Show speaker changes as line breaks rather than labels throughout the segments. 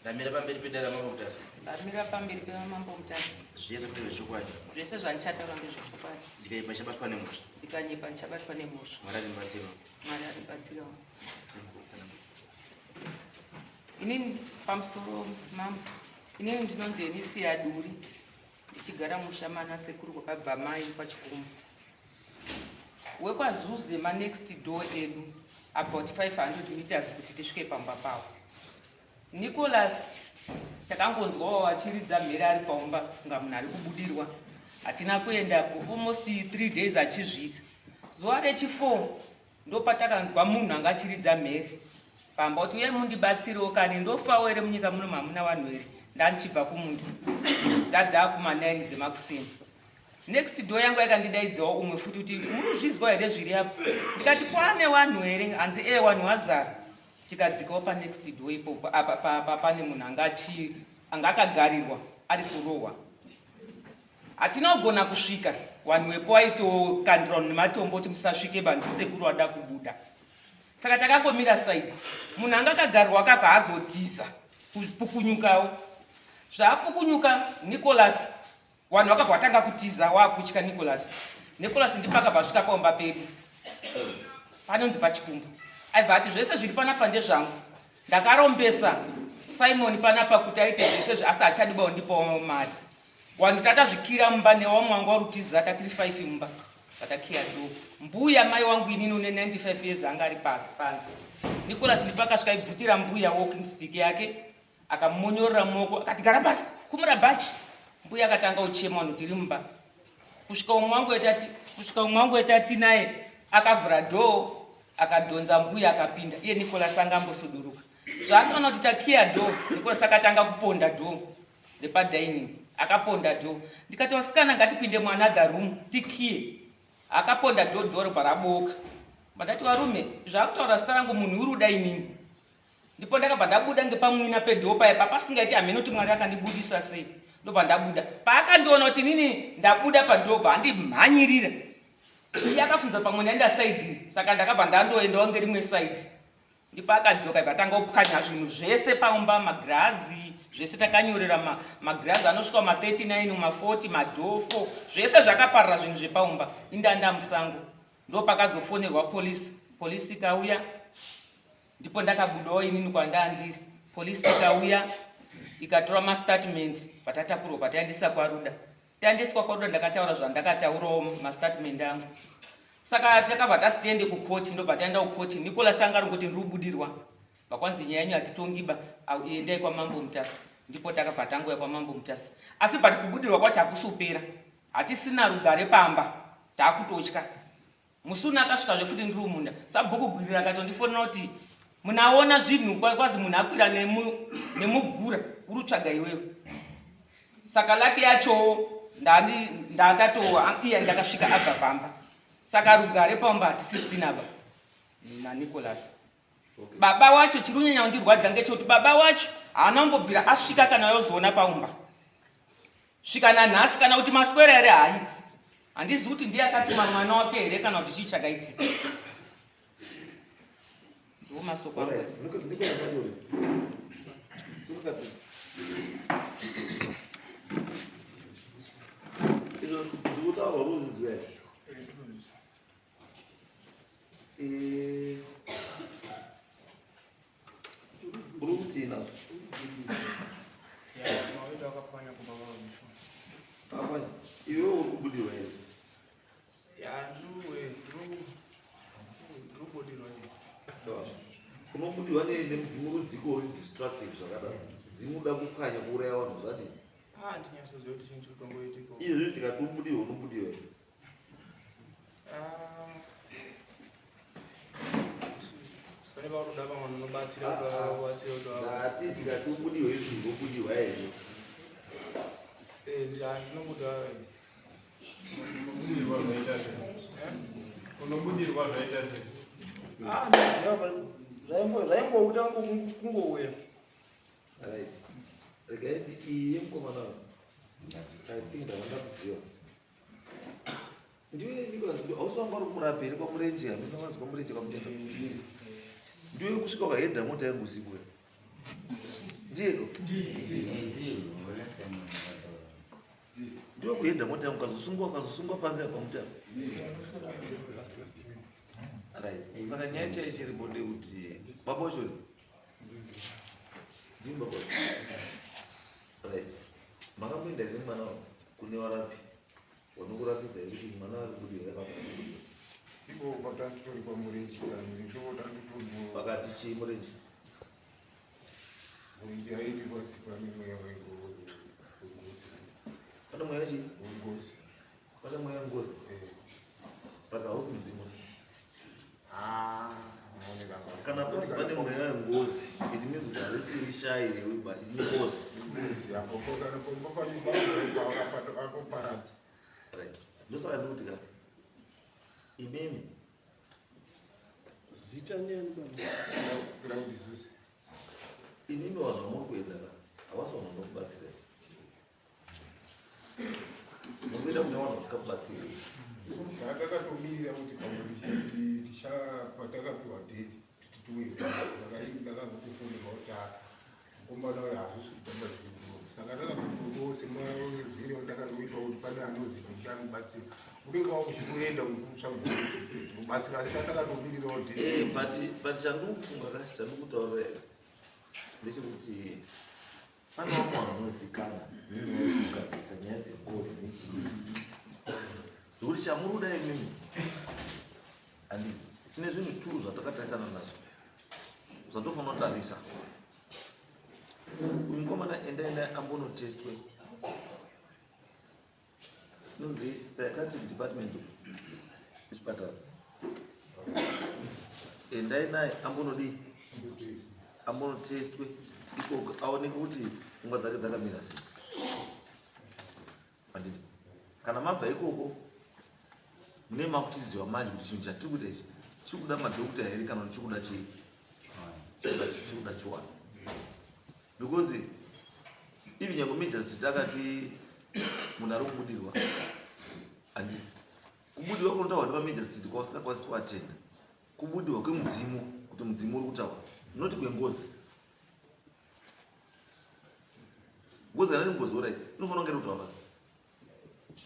Ndamira pamberi pedera mambo mutasi.
Ndamira pamberi pemambo mutasi.
Zvese kuti zvechokwadi.
Zvese zvandichataura ndezvechokwadi.
Ndikaipa ndichabatwa nemhosva.
Ndikanyepa ndichabatwa nemhosva.
Mwari andibatsirawo.
Mwari andibatsirawo. Inini pamusoro mambo. Inini ndinonzi Enisi Aduri. Ndichigara musha mana sekuru kwakabva mai pachikomo. Wekwazuze next door edu about 500 meters kuti tisvike pamba pawo. Nicholas takangonzwawo achiridza mhere ari paumba kunga munhu ari kubudirwa. Hatina kuendapo almost 3 days achizviita. Zuva rechi4 ndopatakanzwa munhu anga achiridza mhere pamba kuti uye mundibatsirewo kani ndofawo ere munyika muno hamuna vanhu here ndandichibva kumundi dzadza kuma9 dzemakuseni. Next door yangu yakandidaidzawo umwe futi kuti muruzvizwa here zviri apo. Ndikati kwane vanhu here hanzi vanhu vazara. Tikadzikawo panext door ipopo apa pane munhu anga akagarirwa ari kurohwa. Hatina kugona kusvika vanhu vepo vaitokandira nematombo kuti musasvike bandisekuru vada kubuda. Saka takangomira side. Munhu anga akagarirwa akabva azodhiza kupukunyukawo. Zvaapukunyuka Nicholas vanhu vakabva vatanga kutiza wakutya Nicholas. Nicholas ndipakabva svika paumba pedu. Panonzi pachikumba. Aibva ati zvese zviri panapa ndezvangu. Ndakarombesa Simon panapa kuti aite zvese asi achadibawo ndipawo mari. Vanhu tatazvikira mumba newamwe wangu warutiza tatiri 5 mumba. Tatakiya do. Mbuya mai wangu inini une 95 years anga ari panze. Nicholas ndipakasvika ibvutira mbuya walking stick yake akamonyorera muoko akati gara basi kumura bhachi. Mbuya akatanga uchema vanhu tiri mumba. Kusvika umwe wangu etati naye akavhura door akadhonza mbuya akapinda. Iye Nicholas anga ambosuduruka. Zvaakaona kuti takiya door Nicholas akatanga kuponda door repadining. Akaponda door. Ndikati wasikana ngatipinde muanother room tikiye. Akaponda door paraboka. Mandati varume zvakutaura zita rangu munhu uri uda inini. Ndipo ndakabva ndabuda ngepamwina pedoor paya pasingaiti hamene kuti Mwari akandibudisa sei. Ndobva ndabuda. Paakandiona kuti inini ndabuda padoor vandimhanyirira. Iye akafunza pamwe ndaenda side saka ndakabva ndandoendawo ngerimwe side. Ndipo akadzoka ikatanga kupwanya zvinhu zvese paumba magirazi zvese takanyorera magirazi anosvika ma39 ma40 madhofo zvese zvakaparira zvinhu zvepaumba indanda musango. Ndo pakazofonerwa polisi ikauya. Ndipo ndakabudawo inini kwandandiri. Polisi ikauya ikatora mastatement patatakurwa pataendesa kwaRuda. Taendeswa kwaRuda ndakataura zvandakataurawo mastatement angu. Saka takabva tasitiende kukoti ndobva taenda kukoti. Nicholas anga ari kuti ndiri kubudirwa. Vakwanzi nyaya yenyu hatitongiba endai kwamambo mutasi. Ndipo takabva tanguya kwamambo mutasi. Asi bati kubudirwa kwacho hakusopera. Hatisina rugare pamba. Takutotya. Musuna akasvika zvefuti ndiri munda. Sabhuku gwirira akatondifonera kuti munaona zvinhu kwazi munhu akwira nemugura uri kutsvaga iwewe. Saka laki yacho iye ndakasvika abva pamba. Saka rugare pamba hatisisina ba na Nicholas. Baba wacho chiri kunyanya kundirwadza ngechekuti baba wacho haana kumbobvira asvika kana yozoona paumba. Svika nanhasi kana kuti maswera here haaiti. Handizivi kuti ndiye akatuma mwana wake here kana kuti chii chakaitika. Ndiwo masoko angu.
Brutina. Iwe ukubudirwa here. Unobudirwa nemudzimu rudziko uri destructive zvakadaro. Dzimu uda kupwanya kuuraya vanhu zvadii?
Ndinyasoziva kuti chinhu chirikungoitika.
Izvi tikati ubudirwa unobudirwa here. tikati ubudiwe izvi ubudiwa here
ndinobuda
unobudirwa zvaita
zvaingouda kungouya
right regaiti iyi yemukomana I think ndavanda kuziva ndiwe Nicholas hausanga uri kumurapi here kwamurenje hamuna mazi kwamurenje kwamutenda ndiwe kusvika ukahedha mota yangu usiku ndiyeko ndiwe kuhedha mota yangu ukazosungwa panze kwamutanda right saka nyaya chai chiripo ndekuti baba wachori ndimi baba right makamboenda ine mwana kune varapi vanokuratidza kuti mwana ari kudiwa yakaakudiwa
ivo patanditori pamurenji ivo tanditori
pakati chii murenji
murenji aiti pasi pane mweya wengozi
pane mweya chii
wengozi
pane mweya ngozi saka hausi mudzimu kana panzi pane mweya wengozi it means kuti harisiri shairi ingozi
akoparadza
ndosaka ndikuti ka imini
zita ndiani
graudizuse
inini vanhu vamuri kuenda ka havasi vanhu vanokubatsira mukuenda kune vanhu vasikakubatsiri
takatomirira kuti pamurii patakapiwa dheti kuti tiuye ndakazotofonera kuti mukombana uyo hazvisi kutamba zvinhu saka ndakazotose mwazviri ndakazoita kuti pane anozi ndichanobatsira unenge wakuchitoenda kutsvakubatsira asi tandakatomirirawo dheti
but chandikufunga kachi chandikutaurira ndechekuti pane vamwe vanozikana kugadzisa nyaya dzengozi nechii zvokuti chamuri kuda imimi handi tine zvinhu turu zvatakatarisana nazvo zvatofanira kutarisa uyu mukomana endaenda ambonotestwe inonzi psychiatric department yechipatara endai naye ambonodii ambonotestwe ikoko aoneke kuti pfungwa dzake dzakamira sei handiti kana mabva ikoko mune makutiziva manje kuti chinhu chatiri kuita ichi chiri kuda madhokota here kana kuti chiri kuda chii chiri kuda chiwani because ivi nyange majority takati munhu ari kubudirwa handiti kubudirwa kunotaurwa nepamajority kwausingakwanisi kuatenda kubudirwa kwemudzimu kuti mudzimu uri kutaura noti kwengozi ngozi kana nengozi orit inofanira kunge rikutaura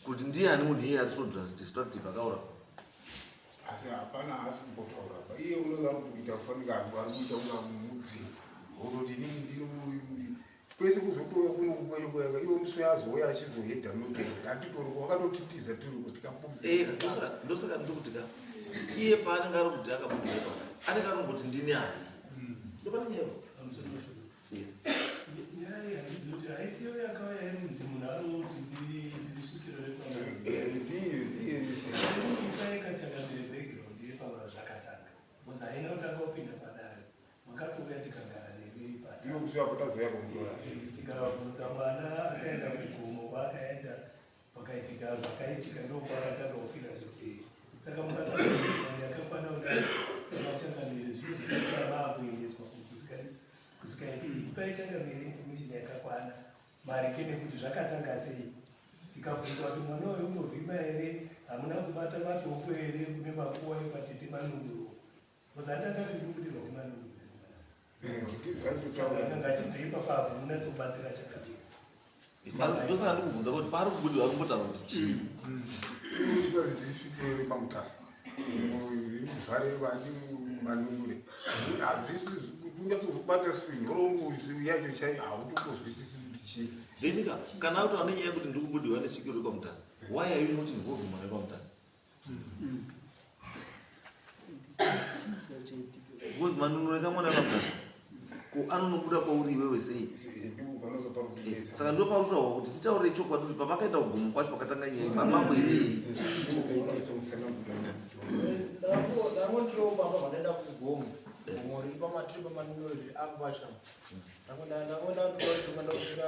kuti ndiani munhu iye arisodestructive akaura
asi hapana asi kumbotaura pa iye unenge ari kuita kufanika ari kuita kunga mudzimu unoti ndini kwese kuzotoya kuno kukweyukweyaka iwe muswe azouya achizohedha notenda handitori wakatotitiza tiri kuti
ndosaka ndikuti ka iye paanenge ari kuti akabudirwa anenge ari kuti ndini ani ndopane nyero
nyaya handizvi kuti haisiyo yakauya iri mudzimu naanoti ndirisvikiro repaikachakamire background yepava zvakatanga bcause haina kutanga kupinda padare makatouya tikagara nemi pasi
iwe muswe apotazoya kumtora
tikavabvunza mwana akaenda kugomo kwaakaenda pakaitika zvakaitika ndokwaatanga kufira zvesei saka mukasaaani yakakwana kudai amachangamire zvinhu zvakasara vaakuendeswa paichangamire information yakakwana mareke nekuti zvakatanga sei tikabvunza kuti mwana uyu unovhima here hamuna kubata matombo here kune makuwa epatete manunuro kuzandakati ndikubudirwa kumanunuro akanga tibvei papabva munatsobatsira chakamira
ndosaka ndikubvunza kuti paari kubudirwa arimbotaura kuti chii
ikazi tirisvikiro repamutasa zvare vani manunure hazvisi unyatsozobata nhorombo yacho chai hautongozwisisi kuti chii
zenika kana autaura nenyaya yekuti ndiri kubudirwa nesvikiro repamutasa why are you not involved mwana repamutasa because manunuro ekamwana repamutasa ko anonobuda kwauri iwewe sei saka ndo pautaurwa kuti titaure chokwadi kuti pamakaenda kugomo kwacho pakatanga nyaya mamamboitei
ndangondiro baba vanoenda kugomo
mori pamatripa manori akuvasha ndakwenda kusvika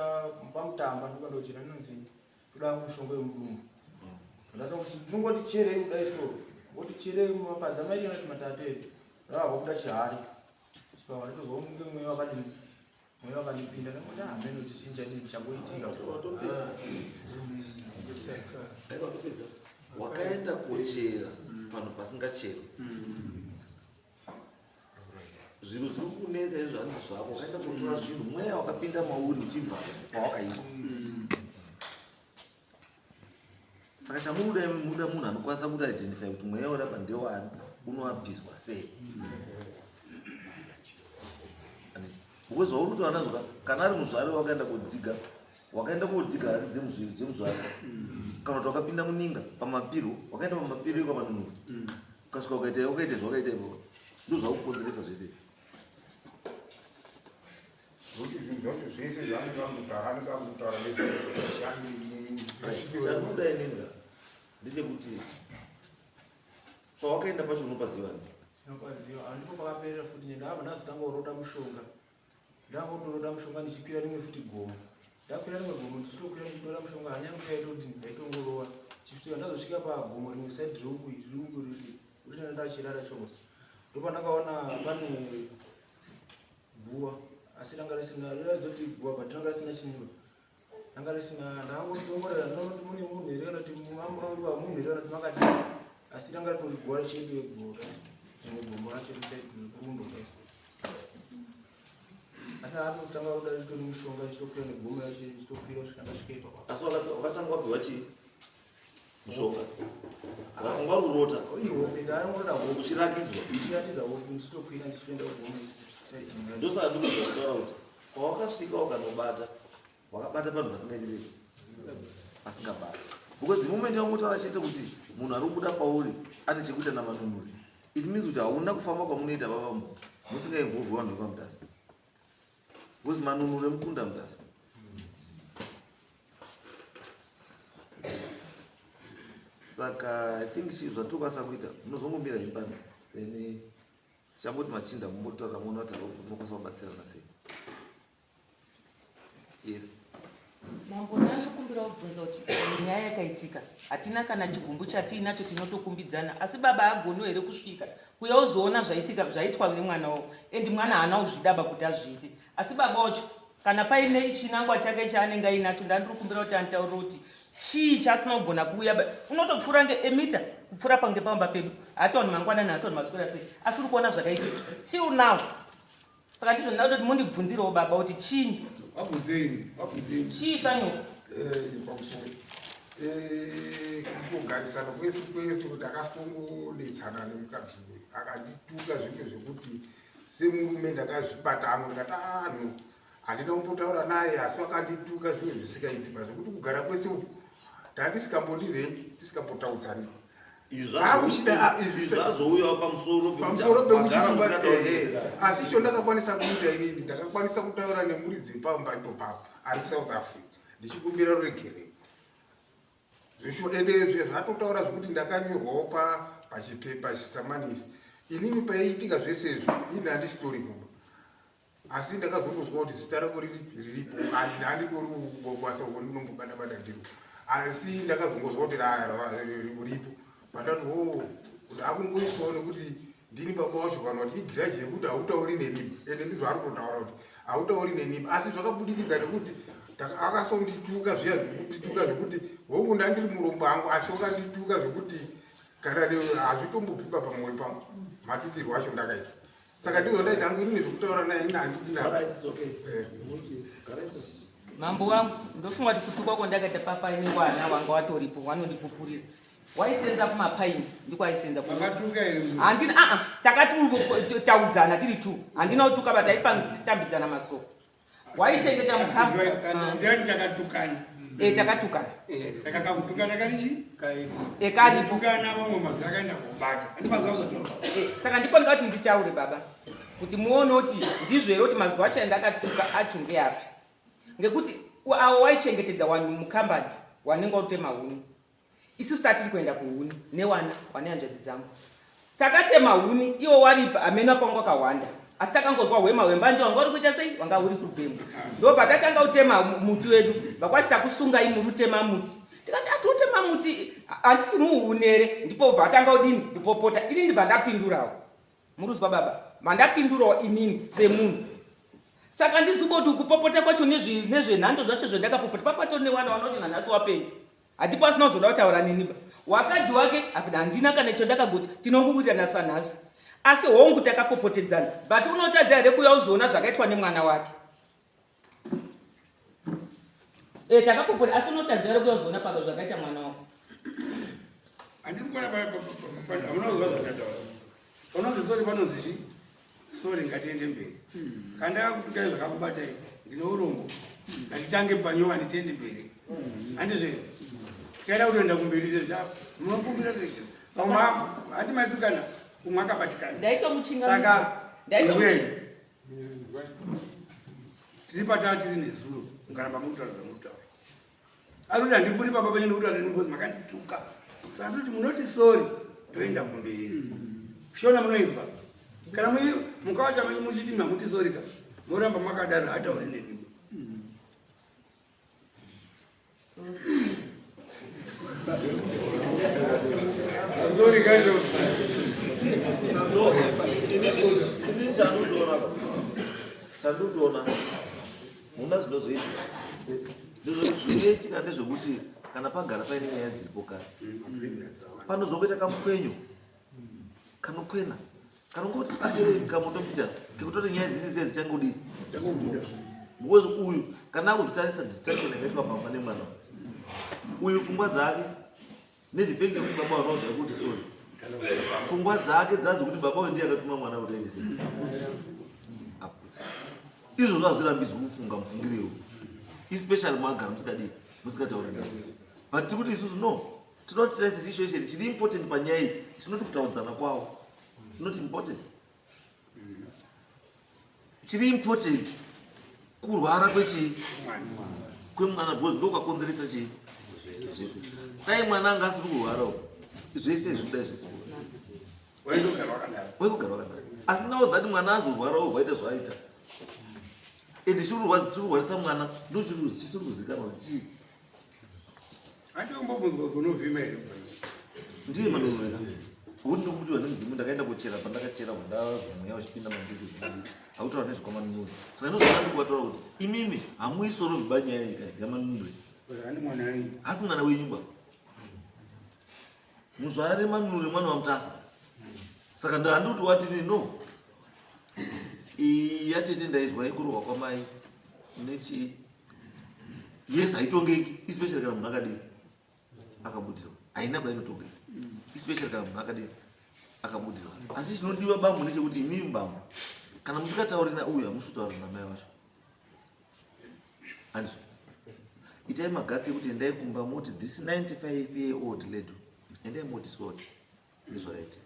pamutamba ndikandochera nonzi toda mushonga yemudumbu ndatokuti tungoti cherei kudai so woti cherei mapazi amaitena kuti matatu edu ndavabva kuda chihari chipava ndotozwaunge mweya wakadini mweya wakandipinda ndakoti hamene kuti chinjadini changoitika
wakaenda kochera pano pasingachera zviro zviri kunetsa izvo hanzi zvako wakaenda kotora zvinhu mweya wakapinda mauri uchibva pawakaiswa saka chamuda munhu anokwanisa kuti identify kuti mweya urapa ndewani unoabviswa sei because waunotoona zvoka kana ari muzvare wakaenda kodziga hari dzemuzvare kana kuti wakapinda muninga pamapiro wakaenda pamapiro ikamanunura ukasvika ukaita zvakaita ipoka ndo zvakukonzeresa zvese
kuti zvinhu zvacho zvese zvaanenge amutaura
nezvamuda ininga ndechekuti pawakaenda pacho unopaziva ndi
nopaziva handipo pakaperera futi ndava ndazotangoroda mushonga ndangotoroda mushonga ndichikwira rimwe futi gomo ndakwira rimwe gomo ndichitokwira ndichitora mushonga hanyange yaitoti ndaitongorova chisvika ndazosvika pagomo rimwe side roku rinenge ndachirara chose ndopandakaona pane guwa asi ranga risina rirazoti guwa but ranga risina chinyiwa ranga risina ndakangotongorera ndinoti mune munhu here kana kuti munhu here kana kuti makadii asi ranga ritori guwa richedu yeguwa rimwe gomo racho risaikurundo kaisi asi atotanga kuda ritori mushonga chitokwira negomo racho chitokwira kusvika ndasvika ipapo
asi wakatanga wabviwa chii mushonga wakanga urota
ihope ndaangoroda hope
uchirakidzwa
ndichiratidza hope ndichitokwira ndichienda kugomo
ndosaka ndikutaura kuti pawakasvika ukanobata wakabata panhu pasingaitiri pasingabata because the moment yaungotaura chete kuti munhu ari kubuda pauri ane chekuita namanunuri it means kuti hauna kufamba kwamunoita papambo musingainvovhi vanhu vepamutasi because manunuri emukunda mutasi saka I think zvatokwanisa kuita munozongomira imbanza then chamboti machinda mumbotaura muona kuti unokwanisa kubatsirana sei. Yes.
Mambo ndinokumbira kubvunza kuti nyaya yakaitika hatina kana chigumbu chatinacho tinotokumbidzana asi baba agoni here kusvika kuya uzoona zvaitika zvaitwa nemwana wavo endi mwana haana kuzvidaba kuti azviite asi baba wacho kana paine chinangwa chake chaanenge ainacho ndandikumbira kuti anitaurire kuti chii chasina kugona kuuya unotopfuura ngeemita kupfuura pange pamba pedu hataoni mangwanani hataoni maswera sei asi uri kuona zvakaitika till now saka ndizvo ndinoda kuti mundibvunzirewo baba kuti chiini
wabvunzei
chii sanyoka
pamusoro kugarisana kwese kuti akasongonetsana nemukadzi uyu akandituka zvinhu zvekuti semurume ndakazvibata amwe ndikati anhu handina kumbotaura naye asi wakandituka zvinhu zvisingaipipa zvekuti kugara kwese uku ndandisingambodinei tisingambotaudzani
zvazouyawo pamusoro
peuchiimba asi icho ndakakwanisa kuita inini ndakakwanisa kutaura nemuridzi wepamba ipopapo ari kusouth africa ndichikumbira ruregerero ende zvatotaura zvekuti ndakanyorwawo pachipepa chisamanisi inini paiitika zvese izvi ini handisitori kuba asi ndakazongozwa kuti zita rako riripo handitori kukwanisa ndinombobata ndiro asi ndakazongozwa kuti uripo pandati kuti akungoiswawo nekuti ndini baba wacho vanhu vati igiraji yekuti hautauri neniba ende ndizvo ari kutotaura kuti hautauri neniba asi zvakabudikidza nekuti akasondituka zviya zvekundituka zvekuti hongu ndandiri murombo angu asi wakandituka zvekuti kana hazvitombobvipa pamwoyo pangu matukirwo acho ndakaita saka ndizvo ndaiti hangu inini zvekutaura naye ina handidina
mambo wangu ndofunga kuti kutuka kwandakaita papaini wana wanga watoripo wanondipupurira waisenza kumapaini ndiko aisenza handina takataudzana tiri tu handina kutuka bata aipatambidzana masoko waichengeta mukamu takatukana
saka kakutukana karichi
ekaritukana
vamwe mazu akaenda kubata andipazvauzatoa
saka ndipo ndingati nditaure baba kuti muone kuti ndizvo here kuti mazuva acho andakatuka acho ngeapi ngekuti avo waichengetedza wanhu mukambani wanenge watema huni isusu tatiri kuenda kuhuni newana wane hanzvadzi dzangu takatema huni iwo waripa amena kwangu akawanda asi takangozwa hwema hwembanje wanga uri kuita sei wanga uri kupemba ndobva tatanga utema muti wedu vakwati takusungai muri utema muti tikati atiutema muti handiti muhunere ndipo bva atanga udini ndipopota ini ndibva ndapindurawo muruzwa baba mandapindurawo inini semunhu saka ndiziboti kupopota kwacho nezvenhando zvacho zvandakapopota papato newana vanoti nanhasi wapenyu hatipo asina kuzoda kutaura neniba wakadzi wake handina kana icho ndakagoti tinongowirirana sanhasi asi hongu takapopotedzana but unotadza here kuya uzoona zvakaitwa nemwana wake takapopota asi unotadza here kuya uzoona paka zvakaita mwana wako
handikukona hamuna kuzva zvakataura panonzi sori panonzi chi sori ngatiende mberi kandakakutukai zvakakubatai ndine urombo ngatitange panyova nditiende mberi handizve tikaida kutoenda kumberi munokumbira handi maitukana umwe akabatikana
ndaitomuchingamidza
tiri patava tiri nezuro mukaramba mukutaura zvamutaura ari kuti handipuri pamba penyu nekutaura nembozi makandituka saka ndoti munoti sori toenda kumberi shona munoizwa kana mukavata muchiti mamuti sori ka moramba makadaro hatauri nemi sori kacho
chandotoona muna zvinozoitika zvinoitika ndezvekuti kana pagara paine nyaya dziripo kare panozokuita kamukwenyu kanokwena kanongoti abereki kamotopita kekutoti nyaya dzisi dzichangodii because uyu kana akuzvitarisa distraction yakaitwa pamba nemwana uyu pfungwa dzake nedhifekti yekuti baba vanoziva kuti sori pfungwa dzake dzazi kuti baba uyu ndiye akatuma mwana kuti aendese izvo zvazvirambidzwa kufunga mufungiriro especially mwagara musikadii musikataura nhasi but tikuti isusu no tinoti taisi situation chiri important panyaya iyi tinoti kutaudzana kwawo not important chiri important kurwara kwemwana because ndokakonzeresa chii dai mwana anga asiri kurwarawo zvese zvidai zvisipo waikugara wakadaro asi now that mwana azorwarawo vaita zvaaita ende chirurwarisa mwana ndo chisiri kuzikanwa kuti chii
andiombobvunzwa here
ndiye manonoeka undi nokuti vanendzimwe ndakaenda kuchera pandakachera mweya uchipinda mandiri hautaura nezvekwamanunuri saka inozvaandikuataura kuti imimi hamuisoro zvibanyaya nyika yamanunuri asi mwana wenyumba muzvare manunuri mwana wamutasa saka ndandikuti watini no yatete ndaizwa ikurohwa kwamai nechi yes haitongeki especially kana munhu akadii akabudirwa haina kwainotongeka especially kana munhu akadii akabudirwa asi chinodiwa bambo nechekuti imimi bambo kana musikatauri nauyu hamusitauri namai vacho andizvo itai magatsi ekuti endai kumba moti this 95-year-old lady endai moti sori nezvaraita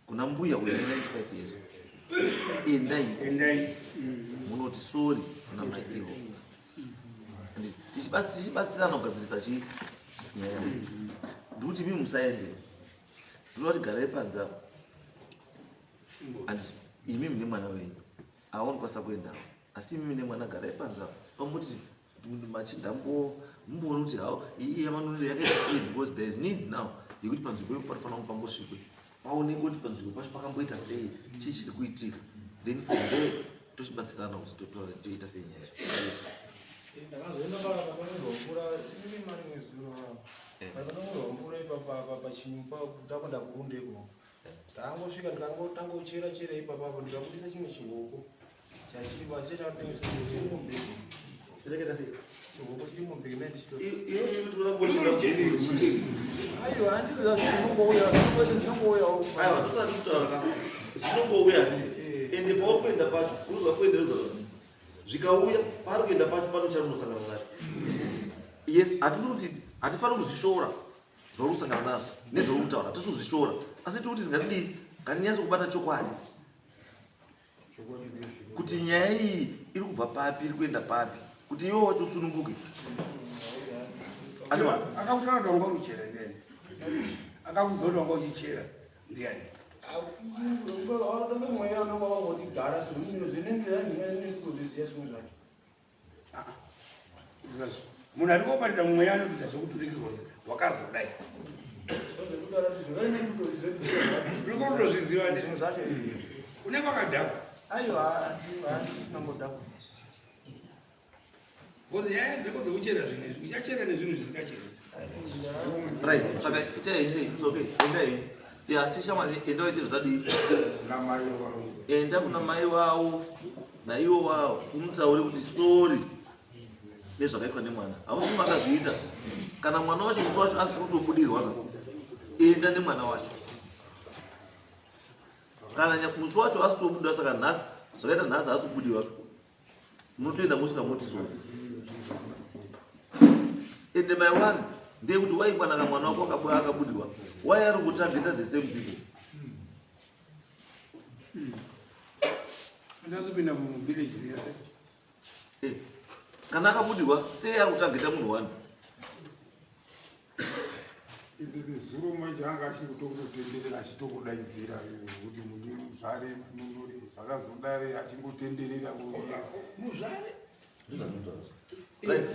kuna mbuya uya ne 95 years endai munoti sori kuna mai ivo tichibatsirana kugadzirisa chii nyaya ndikuti mimi musaende ndinoti garai panzako andizvo imimi nemwana wenyu aonokwanisa kuendawo asi imimi nemwana garai panzako pamuti machindambomuona kuti hao yamanunire yakaita sei because there is need now yekuti panzvimbo ipo panofanira kupambosvikwe paoneke kuti panzvimbo pacho pakamboita sei chii chiri kuitika then from there tochibatsirana kuti toita sei nyaya
ndakazoenda pakanyorwa mvura ine mari mwezuro pakanyorwa mvura ipapa pachimba takwenda kurundeko taangosvika ndikangotangochera chera ipapapo ndikabudisa chimwe chihoko chachiripo asi chachakatengeswa chiri mumbeki chakaita sei chihoko chiri mumbeki aiwa handizva zvinongouya
zvinongouya ende pauri kuenda pacho urikuziva kuenderedzwa zvikauya pari kuenda pacho panocharunosangana nacho yes hatisi kuti hatifaniri kuzvishora zvaurikusangana nazvo nezvaurikutaura hatisi kuzvishora asi tiri kuti zingatidii ngatinyatso kubata chokwadi kuti nyaya iyi iri kubva papi iri kuenda papi kuti iwo wacho usununguke
akakutaura kuti wanga uchichera ndiani akakudzoda wanga uchichera ndiani
Autome mweya unonga wangotigara zvinendirana ndingaendikuziziya zvimwe zvacho.
Munhu ari koparira mumweya anotoita zvekuturikirwa wakazodai. Urikutozviziva
zvinhu zvacho
unenge wakadhakwa.
aiwa tinongodhakwa.
Because nyaya dzeko dzekuchera zvinhu uchachera nezvinhu zvisingacheri.
Right, saka itai it's okay. Endai. Ya sishamani enda ite zvadii. Enda kuna mai wao na iwo wao kumutaure kuti sorry nezvakaitwa nemwana. Hausi makazviita. Kana mwana wacho musi wacho asi kutobudirwa enda nemwana wacho. Kana musi wacho asi kutobudirwa saka nhasi zvakaita nhasi asi kubudirwa. Munotoenda musingamuti sorry. Ende mai wani ndeye kuti waikwana kamwana wako akabudirwa why ari kutargeta the same people.
Ndazopinda muvillage yese.
Kana akabudirwa sei ari kutargeta munhu wani.
Ende zuro mwe changa achingotenderera achitodaidzira kuti muzvare manunure zvakazodare achingotenderera
muzvare.
Right.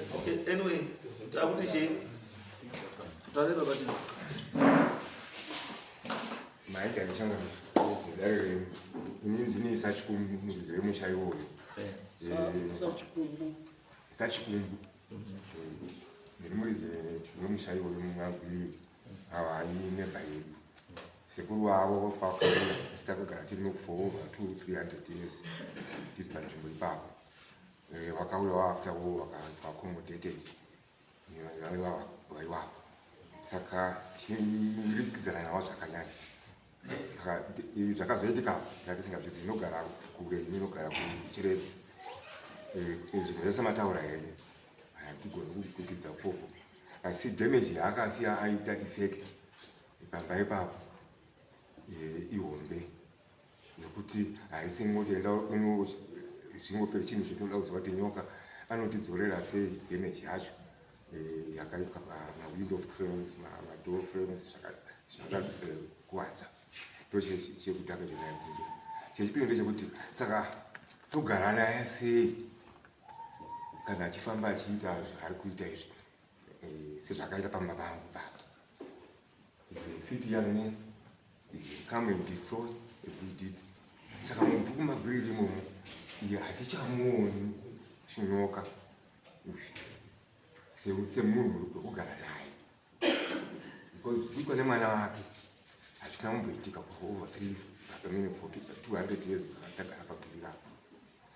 Anyway, takuti she tareba bati
maita nishanga zidare ini sachikumbu zvemushayiwo sachikumbu ndimurize nemushayiwo mungagwiri avani nebhayedu sekuru wavo kwakauya titakagara tiri for over 200-300 years tiri panzvimbo ipapo vakauya after war vakaacommodated vaivapo saka chirikidzana navo zvakanyanya zvakazoitika tatisingabvisi inogara kure inogara kuchirezi zvinhu zvese mataura henye hatigoni kukwikidza popo asi damage yaakasiya aita effect pamba ipapo ihombe nekuti haisi ngoti enda zvingopere chinhu chinoda kuziva kuti nyoka anotidzorera sei damage yacho yakaitwa pamawindow frames madoor frames zvakakuwadza ndochekutanga chonaikunge chechipiri ndechekuti saka togara naye sei kana achifamba achiita zvaari kuita izvi sezvakaita pamba pangu baba fit young man come and destroy as he did. Saka muntu kumagwiri imomo hatichamuoni chinyoka semunhu wekugara naye because iko nemwana wake hazvina kumboitika for over 200 years takagara pagwirirapo.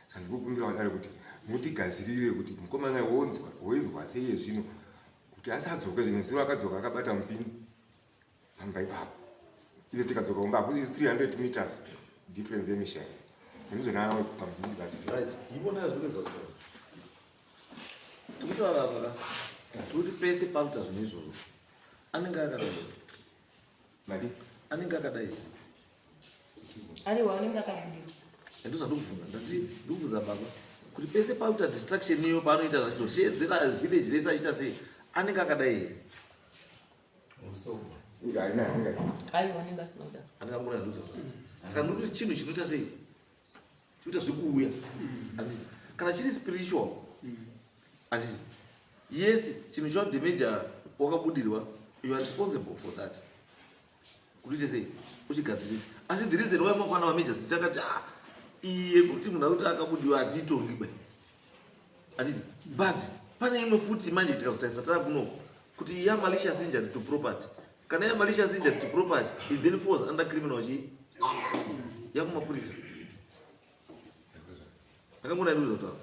Saka ndikukumbira wadare kuti mutigadzirire kuti mukomana woizwa sei zvino kuti asadzoke zvine zuro akadzoka akabata mupini pamba ipapo izo tikadzoka kumba hakusi 300 meters difference yemishayi ndizvonawo pamupini basi.
Right, ibona zvinoizwa tikutaura paka kuti pese pauta zvine izvozvo anenge akadai
madi
anenge akadai
ariwa anenge akabudirwa
ndozvandikubvunza ndati ndikubvunza baba kuti pese pauta distraction iyo paanoita zvachitoshedzera village rese achiita sei anenge akadai here
aiwa anenge asina kudaro
andikangona ndozvaa saka ndikuti chinhu chinoita sei chinoita zvekuuya anditi kana chiri spiritual anditi yes chinhu chaudamaja wakabudirwa you are responsible for that kuti uite sei uchigadzirisa asi the reason why makwana vamajors chakati iye kuti munhu akuti akabudirwa hatiitongi bai anditi but pane imwe futi manje tikazotarisa taakuno kuti ya malicious injury to property kana ya malicious injury to property it then falls under criminal chi yakumapurisa akangona ndizvotaura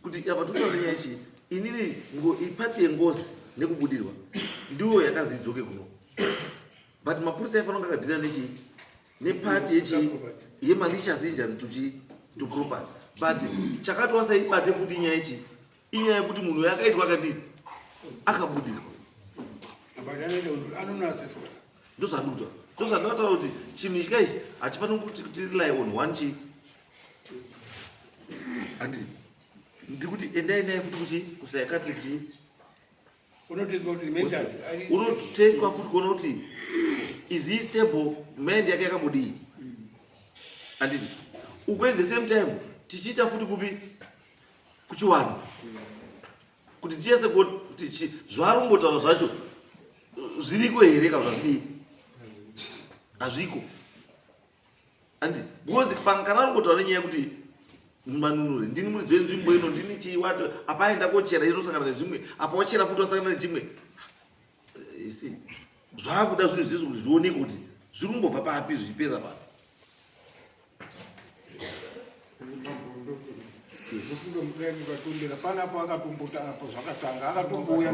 kuti apa tinotaura nyaya ichi inini ipati yengozi nekubudirwa ndiyo yakazi idzoke kuno but mapurisa aifanira kunge akadhira nechii nepati yechi yemalicious injury to property but chakatwasa ibate futi nyaya ichi inyaya yekuti munhu yakaitwa akadini akabudirwa ndozvandikutaura ndozvandakataura kuti chinhu ichi kaichi hachifaniri kuti tirely on one chi handiti ndikuti endai naye futi kuchi kusaicatric chi unotestwa futi kuona kuti is he stable mind yake yakambodii anditi ukweli the same time tichiita futi kupi kuchiwana kuti tiyese kuti zvari kumbotaura zvacho zviriko here kana zvazvidii hazviko andi because kana ringotaura nenyaya yekuti manunure ndini muridzi wenzvimbo ino ndini chiwato apa aenda kochera inosangana nezvimwe apa wachera futi wasangana nechimwe zvakuda zvinhu izvizvi kuti zvioneke kuti zviri kumbobva papi zvichiperera papi
zvofunga mudani ukatondera panapo akatombota apo zvakatanga akatombouya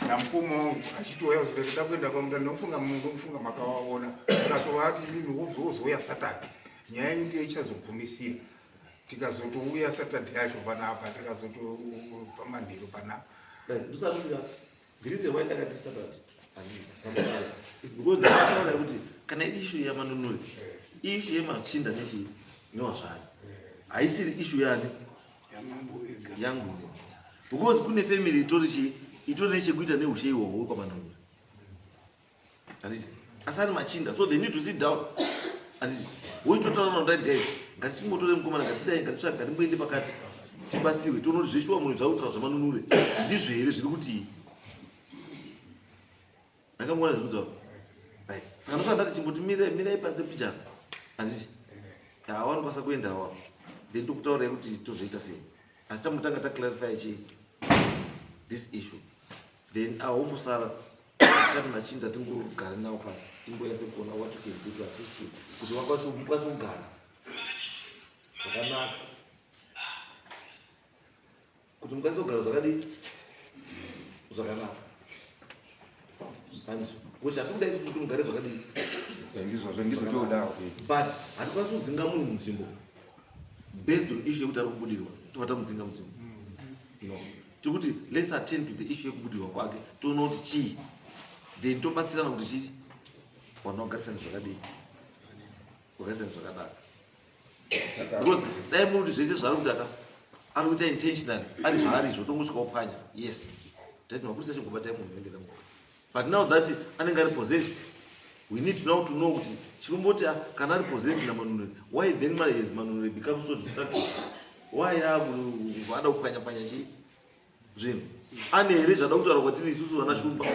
namukoma wangu achitouya zvirekuda kuenda kwamudani ndokufunga makawaona akatovati mimi wozouya satade nyaya yenyika ichazogumisira tikazotouya satade yacho panapa tikazotopamanhiro panapa
ndosatuika vhirise wai ndakati satade because ndakasaona kuti kana ishu yamanunuri ishu yemachinda newazvari haisiri ishu yani yangu because kune family itori nechekuita neushe ihwohwo kwamanunuri handiti asari machinda so they need to sit down handiti woitotaura nodai ngatichimbotore mukomana ngatidai ngatitsvaga ngatimboende pakati tibatsiwe tonoti zveshuwa munhu zvautaura zvamanunure ndizvo here zviri kuti ndakamboona zvikuti right saka ndosva ndati chimboti mirai panze pichana handiti hawanokwanisa kuenda awa then ndokutaura kuti tozoita sei asi tamutanga taclarify chii this issue then ahombosara tati machinda tingogara nawo pasi timboyase kuona what we can do to assist you kuti wakwanise kugara zvakanaka kuti mukwanise kugara zvakadii zvakanaka kuti hatikuda isusu kuti mugare zvakadii
ndizvotodawo
but hatikwanisi kudzinga munhu munzvimbo based on issue yekuti ari kubudirwa tobva tamudzinga munzvimbo no tikuti let's attend to the issue yekubudirwa kwake toona kuti chii then tobatsirana kuti chii wana wagarisani zvakadii wagarisani zvakanaka because dai muti zvese zvari kuti ari kuita intentionally ari zvaari izvo tongosvika upanya yes tati mapurisa chingobatai munhu endera munhu but now that anenge ari possessed we need now to know kuti chikumboti kana ari possessed namanunure why then has manunure become so destructive why vada kupwanya-pwanya chii zvinhu ane here zvada kutaura kwatiri isusu vana shumba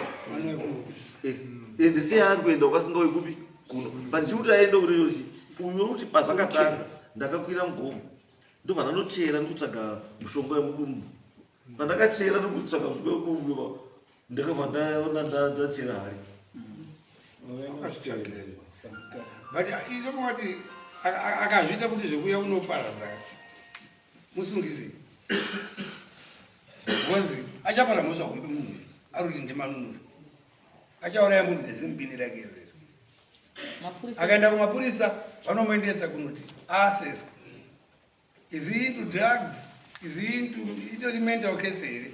ende sei ari kuenda ukasingaui kupi kuno but chikuti aende kuti uyo kuti pazvakatanga ndakakwira mugomo ndobva ndanochera ndikutsvaga mushonga wemudumbu pandakachera ndikutsvaga mushonga wemudumbu ndakabva ndaona ndachera hari
but inomati akazviita kuti zvekuya unoparadza musungisi because achapara mhosva hombe munhu ari kuti ndimanunuri achauraya munhu nezimupini rake irero akaenda kumapurisa vanomuendesa kunoti aseswa is he into drugs is he itori mental case here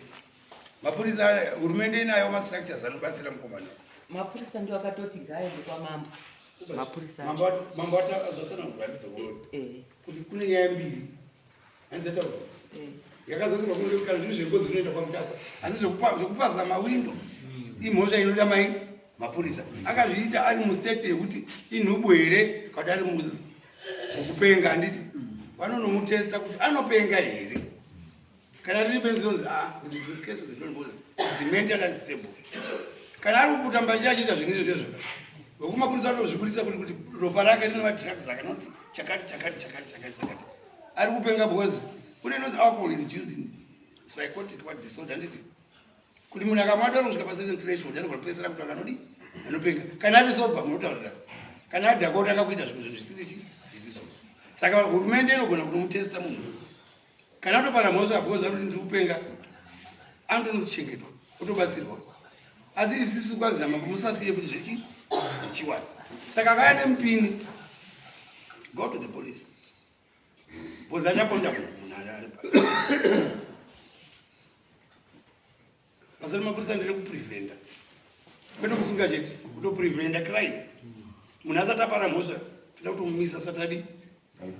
mapurisa hurumende inayo mastructures anobatsira mukomana
mapurisa ndio akatoti gaende kwamambo mapurisa
mambo atazvasana kugwaridza kuti kune nyaya mbiri hanzataura yakazosika kunenge kana zviri zvengozi zvinoenda kwamutasa asi zvekupaza mawindo imhosva inoda mai mapurisa akazviita ari mustate yekuti inhubu here kuti ari mukupenga handiti vanonomutesta kuti anopenga here kana riri benzonzi mentally unstable kana ari kuputa mbanje achiita zvinhu izvozvo vekumapurisa vanozviburisa kuti ropa rake rine madrugs akanoti chakati ari kupenga because kune nozi alcohol inducing psychotic disorder handiti kuti munhu akamata kusvika pacertain threshold anogopedzisira kuti akanodi anopenga kana ari soba munotaurira kana adhakauta akakuita zvinhu zvisiri zvisiso saka hurumende inogona kunomutesta munhu kana atopara mhosva because ari kuti ndiri kupenga anotonochengetwa otobatsirwa asi isisu kwazi namambo musasiye kuti zvichiwana saka akaya nemupini go to the police because achakonda munhu ari pasari mapurisa ndiri kuprevenda kwete kusunga chete kutoprevenda crime munhu asati apara mhosva toda kutomumisa asati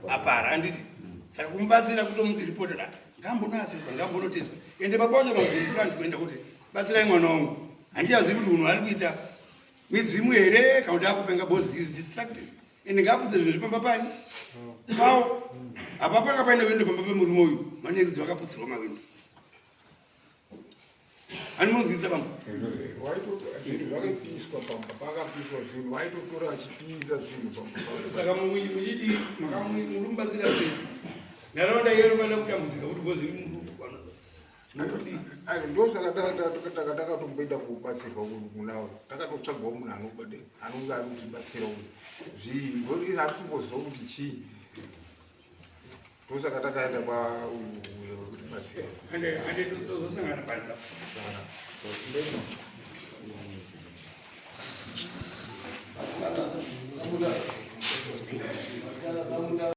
apara handiti saka kumubatsira kutomuti ripotera ngambonoaseswa ngambonoteswa ende papacho magurifrant kuenda kuti batsirai mwana wangu handichazivi kuti unhu ari kuita midzimu here kana kuti akupenga bozi is distracted ende ngapudze zvinhu zvipamba pani pawo apa panga paine windo pamba pemurume uyu manexi vakaputsirwa mawindo ani munzwisa pamba
zvakapiswa pamba pakapiswa zvinhu vaitotora achipisa zvinhu pamba
saka muchidi murumbatsira sei nharaunda yedu vada kutambudzika kuti bozi
ndosaka takatotomboenda kubatsirwa munavo takatotsvagwa munhu anonge ari kutibatsira zvii hatitomboziva kuti chii ndosaka takaenda kwekutibatsira
andezosangana panza